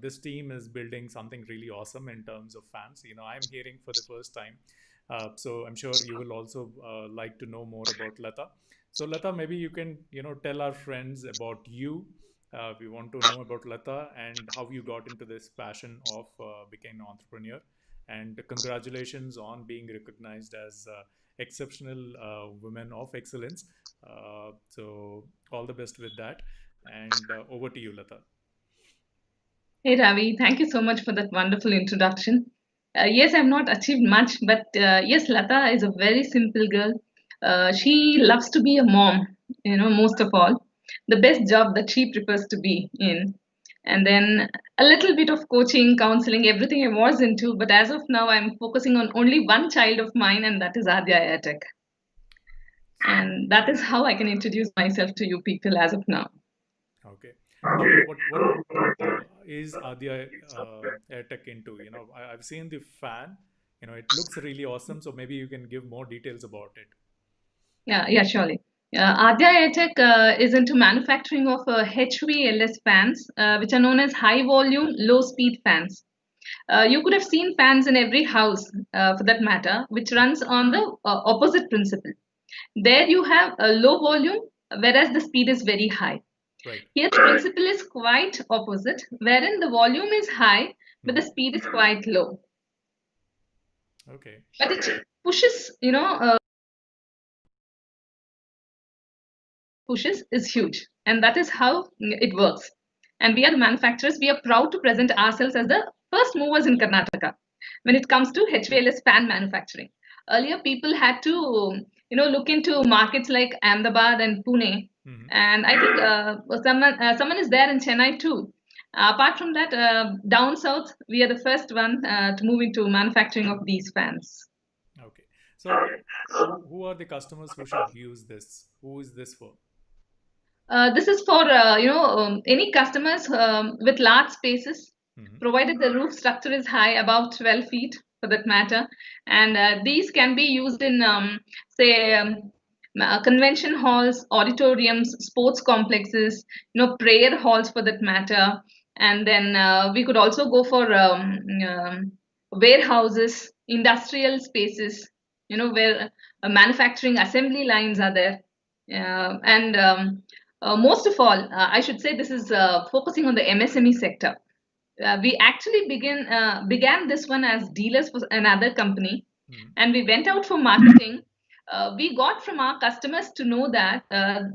this team is building something really awesome in terms of fans. I'm hearing for the first time. So I'm sure you will also like to know more about Lata. So Lata, maybe you can, tell our friends about you. We want to know about Lata and how you got into this passion of becoming an entrepreneur. And congratulations on being recognized as exceptional women of excellence. So all the best with that. And over to you, Lata. Hey Ravi, thank you so much for that wonderful introduction. Yes, I've not achieved much, but yes, Lata is a very simple girl. She loves to be a mom, most of all. The best job that she prefers to be in. And then a little bit of coaching, counseling, everything I was into. But as of now, I'm focusing on only one child of mine, and that is Adya Airtek. And that is how I can introduce myself to you people as of now. Okay. So what is Adya Airtek into? I've seen the fan. It looks really awesome. So maybe you can give more details about it. Yeah, surely. Adya Airtek is into manufacturing of HVLS fans, which are known as high volume, low speed fans. You could have seen fans in every house, for that matter, which runs on the opposite principle. There you have a low volume, whereas the speed is very high. Right. Here, the principle is quite opposite, wherein the volume is high, but the speed is quite low. Okay. But it pushes, pushes is huge, and that is how it works. And we are the manufacturers. We are proud to present ourselves as the first movers in Karnataka when it comes to HVLS fan manufacturing. Earlier, people had to look into markets like Ahmedabad and Pune, Mm-hmm. and I think someone is there in Chennai too. Apart from that, down south, we are the first one to move into manufacturing of these fans. Okay. So who are the customers who should use this? Who is this for? This is for any customers with large spaces, Mm-hmm. provided the roof structure is high, above 12 feet for that matter, and these can be used in say convention halls, auditoriums, sports complexes, prayer halls for that matter, and then we could also go for warehouses, industrial spaces, where manufacturing assembly lines are there, and most of all, I should say this is focusing on the MSME sector. We actually began this one as dealers for another company, Mm-hmm. and we went out for marketing. We got from our customers to know that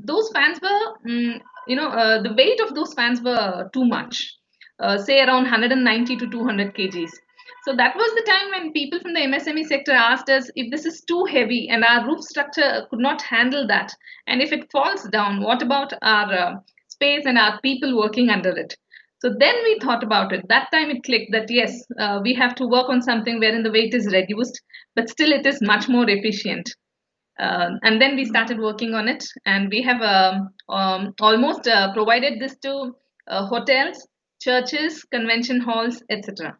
those fans were, the weight of those fans were too much, say around 190 to 200 kgs. So that was the time when people from the MSME sector asked us if this is too heavy and our roof structure could not handle that. And if it falls down, what about our space and our people working under it? So then we thought about it. That time it clicked that yes, we have to work on something wherein the weight is reduced, but still it is much more efficient. And then we started working on it, and we have almost provided this to hotels, churches, convention halls, etc.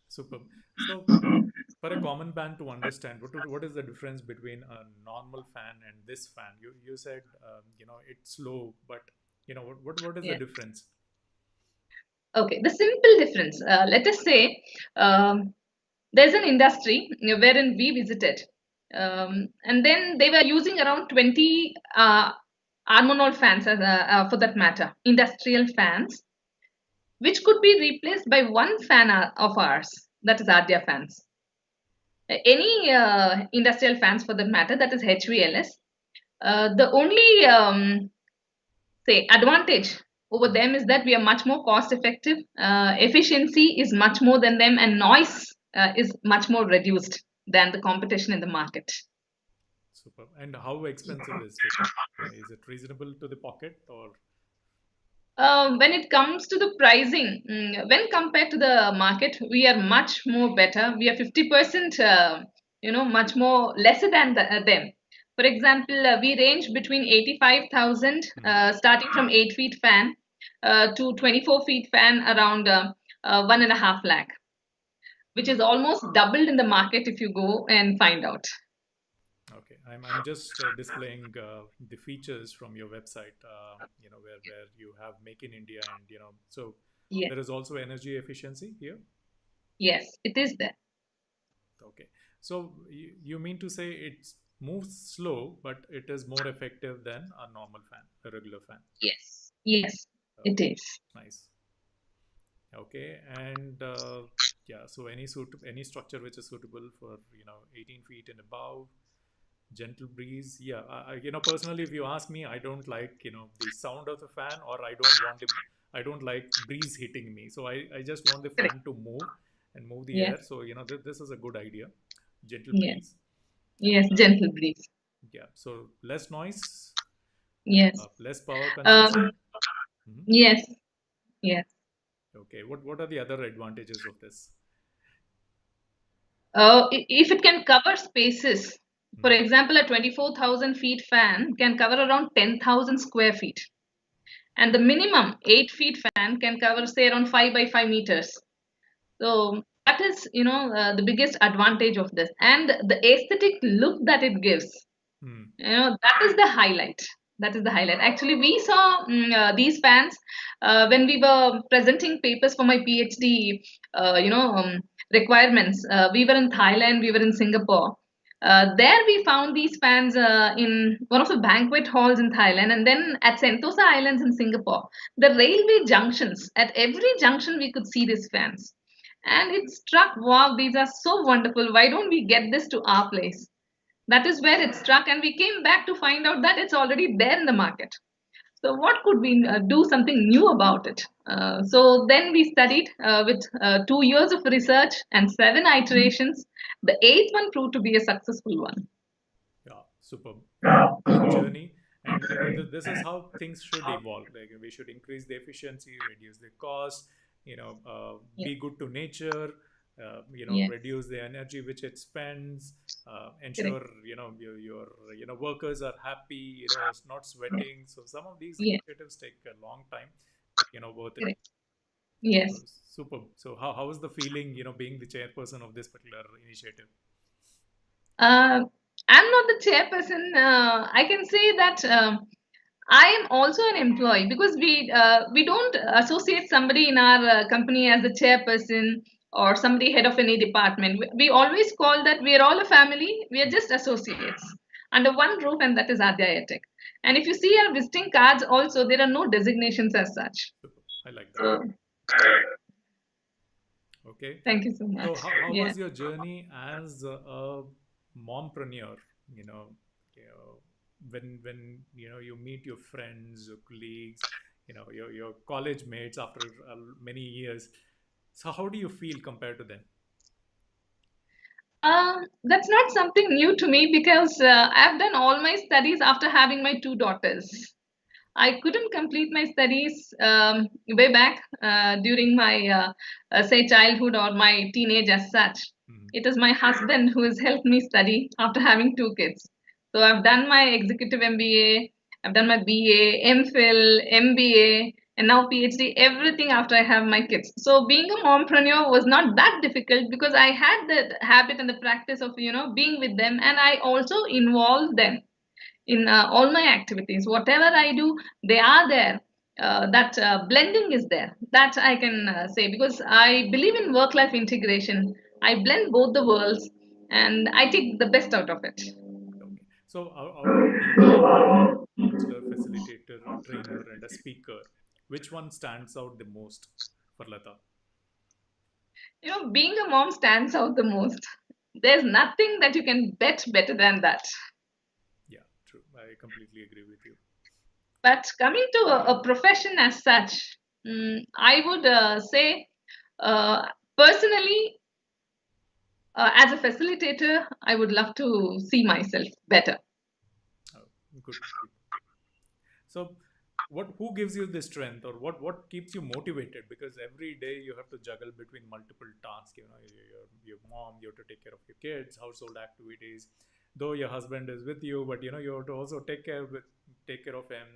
Superb. So for a common man to understand, what is the difference between a normal fan and this fan? You said it's slow, but what is the Yeah. difference? Okay. The simple difference. Let us say there's an industry wherein we visited, and then they were using around 20 Armonol fans, for that matter, industrial fans, which could be replaced by one fan of ours, that is Adya fans. Any industrial fans for that matter, that is HVLS. The only say advantage over Hmm. them is that we are much more cost effective. Efficiency is much more than them, and noise is much more reduced than the competition in the market. Superb. And how expensive is it? Is it reasonable to the pocket or? When it comes to the pricing, when compared to the market, we are much more better. We are 50%, much more lesser than them. For example, we range between 85,000, Mhm. starting from 8 feet fan, to 24 feet fan around 1.5 lakh, which is almost doubled in the market if you go and find out. Okay, I'm just displaying the features from your website. Where you have Make in India, and so Yes. There is also energy efficiency here. Yes, it is there. Okay. So you mean to say it moves slow, but it is more effective than a normal fan, a regular fan. Yes. Yes, it Okay, is. nice. Okay, and yeah, so any structure which is suitable for 18 feet and above, gentle breeze. Yeah, personally, if you ask me, I don't like the sound of the fan, or I don't like breeze hitting me. So I just want the Correct. fan to move and move the Yes. air. So this is a good idea. Gentle Yes. breeze. Yes. Uh, Gentle breeze. yeah, so less noise, Yes. less power consumption. Um, Mhm. yes. Yes. Okay, what are the other advantages of this? If it can cover spaces, for Mhm. example, a 24,000 feet fan can cover around 10,000 square feet. And the minimum 8 feet fan can cover, say, around 5 by 5 meters. So that is, the biggest advantage of this. And the aesthetic look that it gives, Hmm. that is the highlight. That is the highlight. Actually, we saw these fans when we were presenting papers for my PhD, requirements. We were in Thailand, we were in Singapore. There we found these fans in one of the banquet halls in Thailand, and then at Sentosa Islands in Singapore. The railway junctions, at every junction we could see these fans. And it struck, wow, these are so wonderful. Why don't we get this to our place? That is where it struck, and we came back to find out that it's already there in the market. So what could we do something new about it? So then we studied with 2 years of research and 7 iterations. The eighth one proved to be a successful one. Yeah, superb. Good journey. And this is how things should evolve. Like we should increase the efficiency, reduce the cost, Yes, be good to nature, yes, reduce the energy which it spends, correct. ensure your workers are happy, it's not sweating. So some of these Yes, initiatives take a long time, but worth it. correct. Yes. So superb. So how is the feeling, being the chairperson of this particular initiative? Uh, I'm not the chairperson. I can say that I am also an employee because we don't associate somebody in our company as the chairperson or somebody head of any department. We always call that we are all a family. We are Hmm. just associates under one roof, and that is Adya Airtek. And if you see our visiting cards, also there are no designations as such. Superb. I like that. So Okay. thank you so much. So how Yeah. was your journey as a mompreneur? You know, when you meet your friends, your colleagues, your college mates after many years. So how do you feel compared to them? That's not something new to me because I've done all my studies after having my two daughters. I couldn't complete my studies way back during my, say, childhood or my teenage as such. Mhm. It is my husband who has helped me study after having two kids. So I've done my executive MBA, I've done my BA, M.Phil, MBA, and now PhD, everything after I have my kids. So being a mompreneur was not that difficult because I had the habit and the practice of, being with them, and I also involved them in all my activities. Whatever I do, they are there. That blending is there. That I can say because I believe in work life integration. I blend both the worlds and I take the best out of it. Okay. So out of being a counselor, facilitator, a trainer, and a speaker, which one stands out the most for Lata? Being a mom stands out the most. There's nothing that you can bet better than that. Yeah, true. I completely agree with you. But coming to a profession as such, I would say uh, personally, as a facilitator, I would love to see myself better. Oh, good, good. So, who gives you the strength, or what keeps you motivated? Because every day you have to juggle between multiple tasks. Your mom, you have to take care of your kids, household activities. Though your husband is with you, but you have to also take care of him.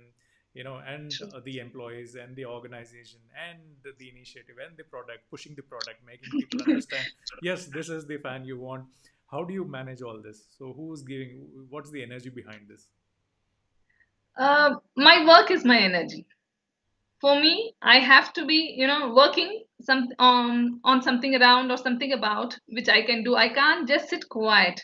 And True. the employees and the organization and the initiative and the product, pushing the product, making people understand. Yes, this is the fan you want. How do you manage all this? So, who's giving? What's the energy behind this? My work is my energy. For me, I have to be, working on something around or something about which I can do. I can't just sit quiet,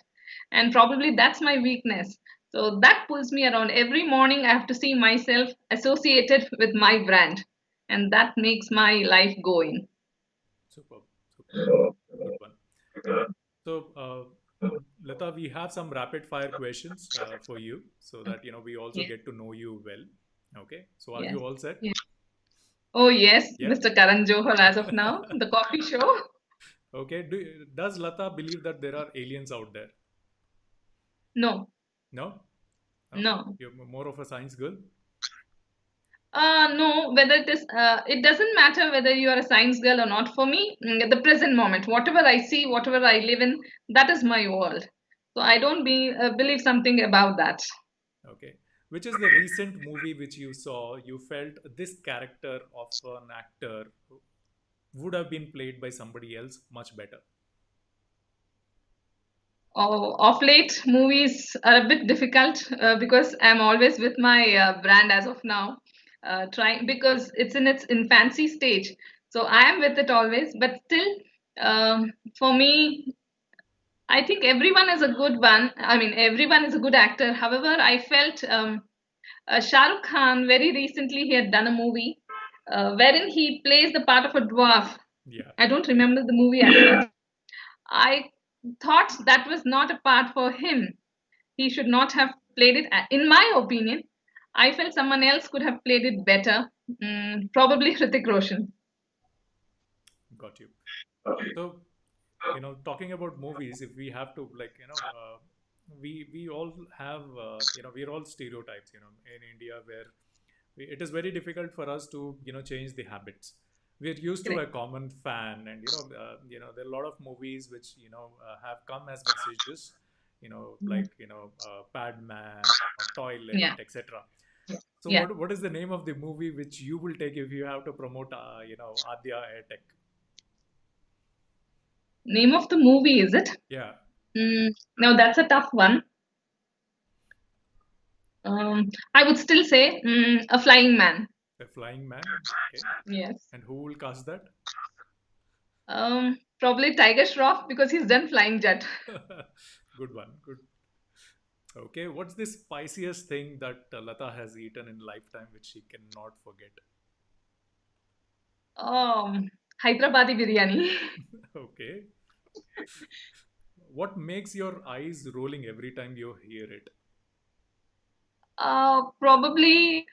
and probably that's my weakness. So that pulls me around. Every morning, I have to see myself associated with my brand, and that makes my life going. Superb, superb, good one. So, Lata, we have some rapid fire questions for you so that we also Yes, get to know you well. Okay, so are yes, you all set? yes. Oh yes, Yeah. Mr. Karan Johar. As of now, the coffee show. Okay. Does Lata believe that there are aliens out there? No, No. No. no. You're more of a science girl. No, whether it doesn't matter whether you are a science girl or not. For me, at the present moment, whatever I see, whatever I live in, that is my world. So I don't believe something about that. Okay. Which is the recent movie which you saw? You felt this character of an actor would have been played by somebody else much better. Oh, of late, movies are a bit difficult because I'm always with my brand as of now, trying because it's in its infancy stage. So I am with it always, but still, for me, I think everyone is a good one. I mean, everyone is a good actor. However, I felt Shah Rukh Khan very recently he had done a movie wherein he plays the part of a dwarf. Yeah. I don't remember the movie actually. I thought that was not a part for him. He should not have played it. In my opinion, I felt someone else could have played it better. Probably Hrithik Roshan. Got you. So, talking about movies, if we have to, like, we all have, we're all stereotypes, in India, where it is very difficult for us to, change the habits. We're used to Correct. a common fan, and there are a lot of movies which have come as messages, like Padman, toilet, Yeah, etc. So, yeah. what is the name of the movie which you will take if you have to promote, Adya Airtek? Name of the movie, is it? Yeah, No, that's a tough one. I would still say A Flying Man. The Flying Man. Okay. Yes. And who will cast that? Probably Tiger Shroff because he's done Flying Jet. Good one. Good. Okay. What's the spiciest thing that Lata has eaten in lifetime which she cannot forget? Hyderabadi biryani. Okay. What makes your eyes rolling every time you hear it? Probably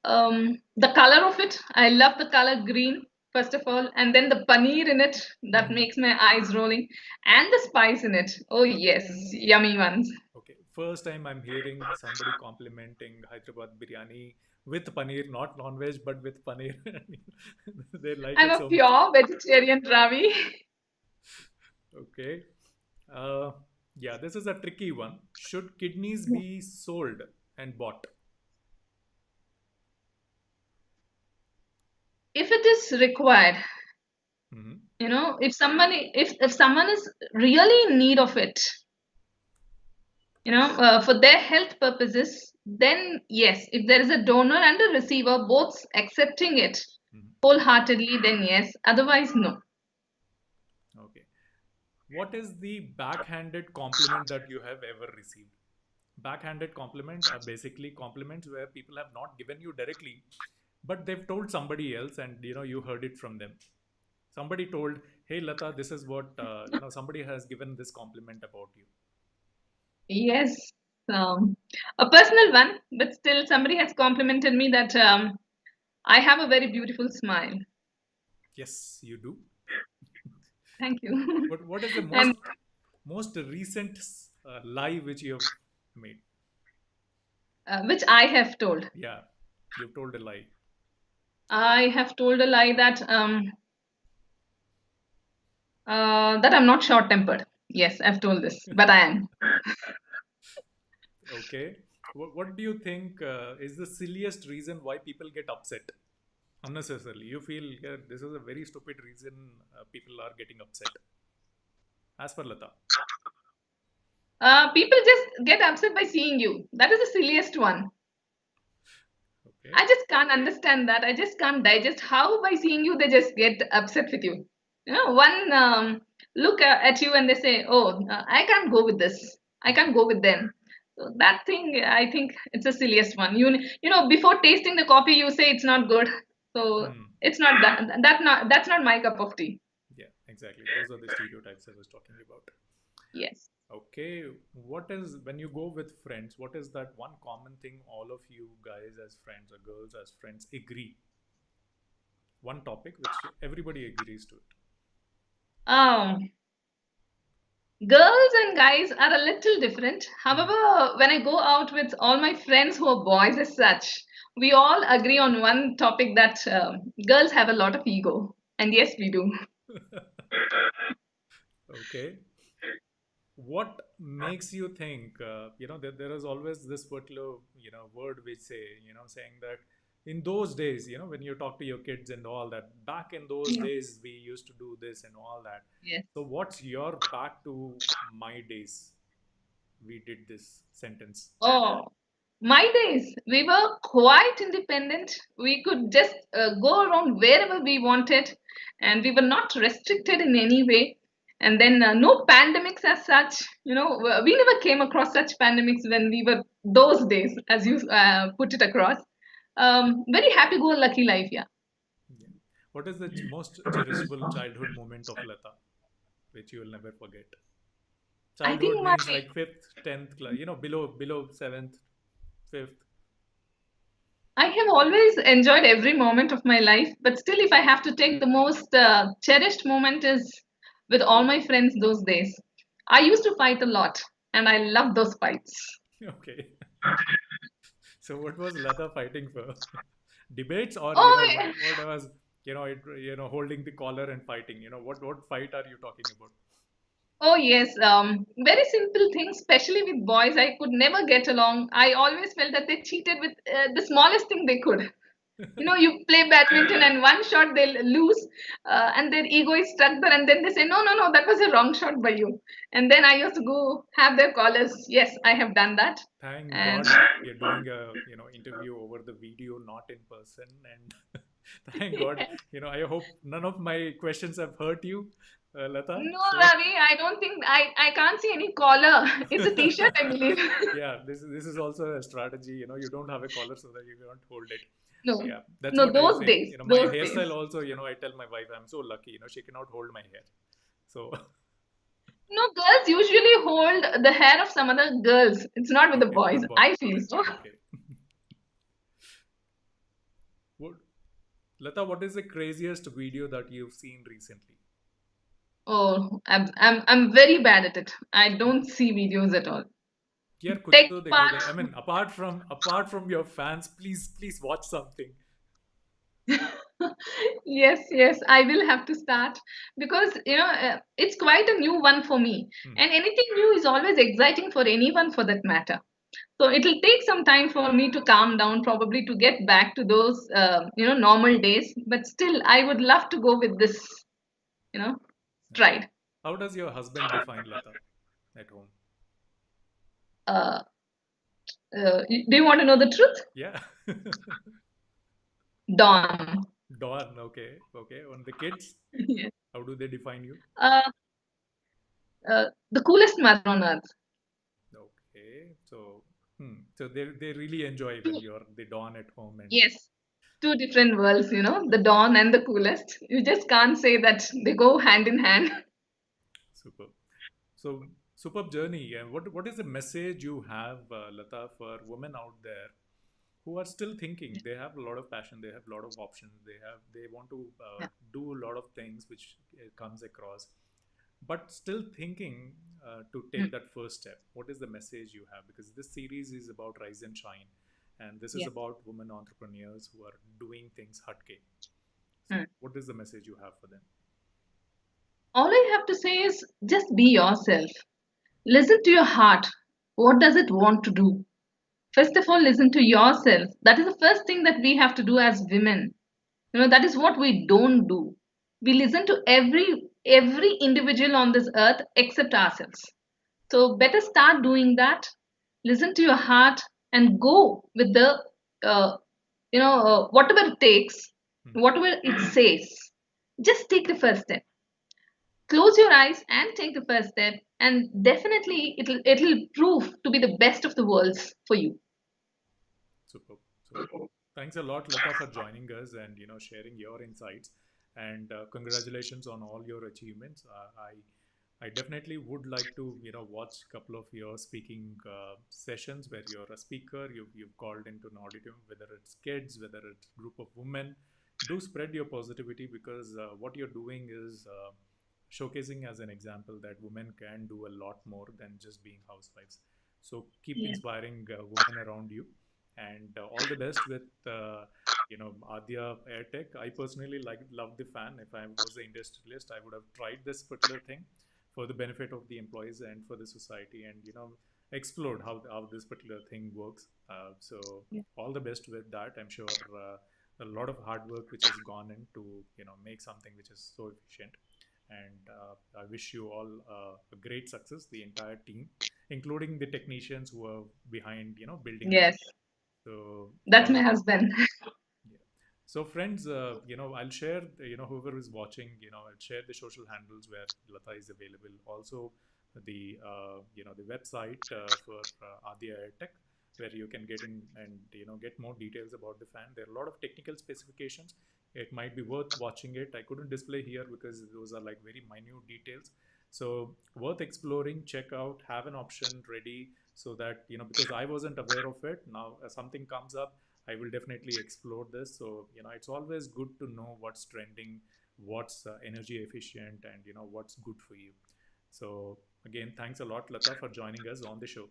the color of it. I love the color green, first of all, and then the paneer in it that Mhm. makes my eyes rolling, and the spice in it. Oh, yes, yummy ones. Okay. First time I'm hearing somebody complimenting Hyderabad biryani with paneer, not non-veg, but with paneer. They like I'm it a so much. pure vegetarian, Ravi. Okay. Uh, yeah, this is a tricky one. Should kidneys be sold and bought? If it is required, Hmm. if someone is really in need of it, for their health purposes, then yes, if there is a donor and a receiver both accepting it Hmm. wholeheartedly, then yes, otherwise no. Okay. What is the backhanded compliment that you have ever received? Backhanded compliment are basically compliments where people have not given you directly, but they've told somebody else, and you heard it from them. Somebody told, "Hey Lata, this is what somebody has given this compliment about you." Yes, a personal one, but still somebody has complimented me that I have a very beautiful smile. Yes, you do. Thank you. What is the And most recent lie which you have made? which I have told. Yeah, you've told a lie. I have told a lie that I'm not short tempered. Yes, I've told this, but I am. Okay. What do you think is the silliest reason why people get upset unnecessarily? You feel, yeah, this is a very stupid reason people are getting upset. As for Lata. People just get upset by seeing you. That is the silliest one. Okay. I just can't understand that. I just can't digest how by seeing you they just get upset with you. One look at you and they say, "Oh, I can't go with this. I can't go with them." So that thing, I think it's the silliest one. Before tasting the coffee, you say it's not good. So Hmm. it's not that's not my cup of tea. Yeah, exactly. Those are the stereotypes I was talking about. Yes. Okay, what is when you go with friends, what is that one common thing all of you guys as friends or girls as friends agree? One topic which everybody agrees to it. Um, Girls and guys are a little different. Hmm. However, when I go out with all my friends who are boys as such, we all agree on one topic that girls have a lot of ego. And yes, we do. Okay. What makes you think, there is always this particular, word we say, saying that in those days, when you talk to your kids and all that, back in those Yeah. days, we used to do this and all that. Yes. So, what's your back to my days? We did this sentence. Oh, my days, we were quite independent. We could just go around wherever we wanted, and we were not restricted in any way. And then no pandemics as such. We never came across such pandemics when we were those days, as you put it across. Very happy-go-lucky life, yeah. Yeah. What is the most cherishable childhood moment of Lata, which you will never forget? I Childhood think my means like fifth, tenth class, below seventh, fifth. I have always enjoyed every moment of my life, but still, if I have to take the most cherished moment, is with all my friends those days. I used to fight a lot, and I love those fights. Okay. So what was Lata fighting for? Debates or Oh, yeah. what was holding the collar and fighting? What fight are you talking about? Oh yes. Very simple things, especially with boys. I could never get along. I always felt that they cheated with the smallest thing they could. You play badminton and one shot they'll lose, and their ego is stuck there, and then they say, no, no, no, that was a wrong shot by you. And then I used to go have their collars. Yes, I have done that. Thank And God we are doing a interview over the video, not in person, and thank God. I hope none of my questions have hurt you, Lata. no, So Ravi, I don't think I can't see any collar. It's a t-shirt, I believe. yeah, this is also a strategy. You don't have a collar so that you cannot hold it. No, Yeah, that's no, what I those say. days, My those hairstyle days. also. I tell my wife I'm so lucky. She cannot hold my hair. So No, girls usually hold the hair of some other girls. It's not with the okay, boys. with boy. I feel so. Okay. What, Lata, what is the craziest video that you've seen recently? Oh, I'm very bad at it. I don't see videos at all. यार कुछ Tech तो देखा part. करें. I mean, apart from your fans, please watch something. Yes, yes, I will have to start because it's quite a new one for me, Hmm. and anything new is always exciting for anyone for that matter. So it'll take some time for me to calm down, probably to get back to those normal days. But still, I would love to go with this, you know, Okay. stride. How does your husband define Lata at home? Uh, do you want to know the truth? Yeah. Dawn. Dawn. Okay. On the kids, Yes. how do they define you? Uh, the coolest mother on earth. Okay. So they really enjoy when Two, you're the Dawn at home and yes, two different worlds, the dawn and the coolest. You just can't say that they go hand in hand. super. So superb journey. And what is the message you have, Lata, for women out there who are still thinking? They have a lot of passion, they have a lot of options, they want to Yeah. do a lot of things which comes across, but still thinking to take Mm. that first step. What is the message you have? Because this series is about rise and shine, and this is Yeah. about women entrepreneurs who are doing things hatke. So Mm. what is the message you have for them? All I have to say is just be yourself. Listen to your heart. What does it want to do? First of all, listen to yourself. That is the first thing that we have to do as women. That is what we don't do. We listen to every individual on this earth except ourselves. So better start doing that. Listen to your heart and go with the uh, whatever it takes, Hmm. whatever it says, just take the first step. Close your eyes and take the first step, and definitely it'll prove to be the best of the worlds for you. Superb, superb. Thanks a lot, Lata, for joining us and sharing your insights. And congratulations on all your achievements. I definitely would like to watch a couple of your speaking sessions where you're a speaker. You've called into an auditorium, whether it's kids, whether it's group of women. Do spread your positivity, because what you're doing is showcasing as an example that women can do a lot more than just being housewives. So keep Yeah. inspiring women around you, and all the best with Adya Airtek. I personally love the fan. If I was an industrialist, I would have tried this particular thing for the benefit of the employees and for the society, and explored how this particular thing works. So Yeah. all the best with that. I'm sure a lot of hard work which has gone into make something which is so efficient. And I wish you all a great success, the entire team, including the technicians who are behind building it. Yes, So that's all my the best. husband. Yeah. So friends, I'll share, whoever is watching, I'll share the social handles where Lata is available. Also, the the website for Adya Airtech, where you can get in and get more details about the fan. There are a lot of technical specifications. It might be worth watching it. I couldn't display here because those are like very minute details. So worth exploring. Check out. Have an option ready so that because I wasn't aware of it. Now something comes up, I will definitely explore this. So, it's always good to know what's trending, what's energy efficient, and, what's good for you. So, again, thanks a lot, Lata, for joining us on the show.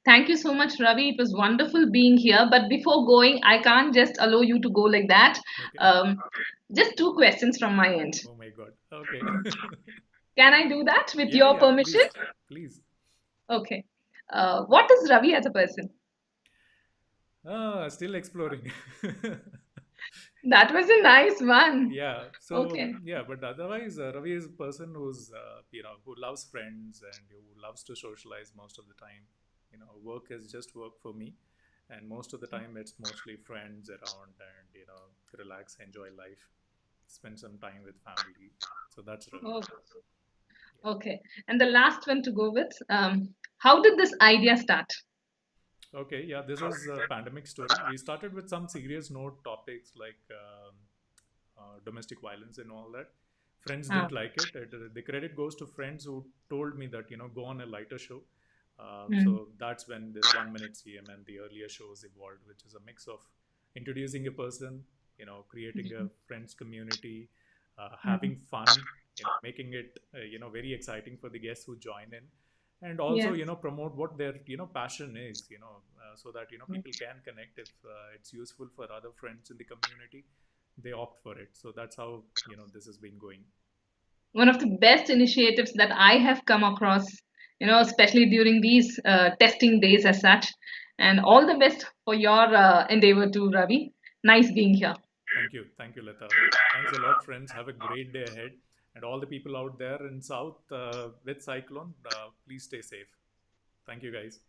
Thank you so much, Ravi. It was wonderful being here. But before going, I can't just allow you to go like that. Okay. Um, just two questions from my end. Oh my God. Okay. Can I do that with Yeah, your yeah, permission? please. Please. Okay. What is Ravi as a person? Still exploring. That was a nice one. Yeah. So Okay. yeah, but otherwise, Ravi is a person who's who loves friends and who loves to socialize most of the time. Work is just work for me, and most of the time it's mostly friends around and relax, enjoy life, spend some time with family. So that's Ravi. Oh, okay. And the last one to go with. How did this idea start? Okay, yeah, this was a pandemic story. We started with some serious note topics like domestic violence and all that. Friends Ah, didn't like it. The credit goes to friends who told me that go on a lighter show. mm, So that's when this 1 minute CM and the earlier shows evolved, which is a mix of introducing a person, creating a friends community, having mm. fun, making it very exciting for the guests who join in, and also Yes. promote what their passion is, so that people can connect. If it's useful for other friends in the community, they opt for it. So that's how this has been going. One of the best initiatives that I have come across, especially during these testing days as such. And all the best for your endeavor too, Ravi. Nice being here. Thank you, Lata. Thanks a lot, friends. Have a great day ahead, and all the people out there in south with cyclone, please stay safe. Thank you, guys.